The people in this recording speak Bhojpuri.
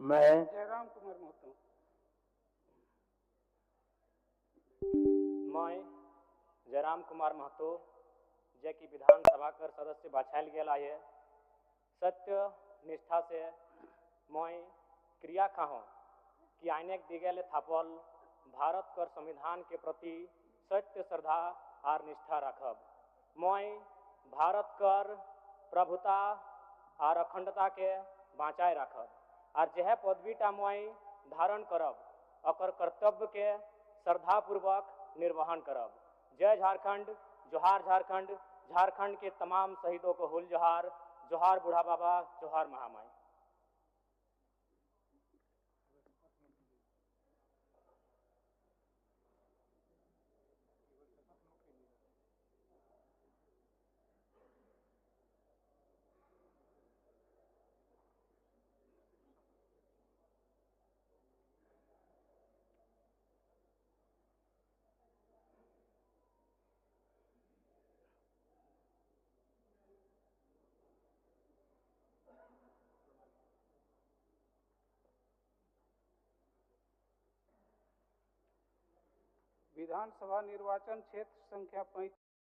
मैं जयराम कुमार महतो। मैं जयराम कुमार महतो जे कि विधानसभा कर सदस्य बाछायल गेल है। सत्य निष्ठा से मैं क्रिया खाहूँ कि आइने दिगेले थापल भारत कर संविधान के प्रति सत्य श्रद्धा और निष्ठा रखब। मैं भारत कर प्रभुता और अखंडता के बाँचाए रखब और जह पदवीटा मैं धारण करब अकर कर्तव्य के श्रद्धापूर्वक निर्वहन करब। जय झारखंड, जोहार झारखंड। झारखंड के तमाम शहीदों को हुल जोहार। जोहार बूढ़ा बाबा, जोहार महामाई। विधानसभा निर्वाचन क्षेत्र संख्या 35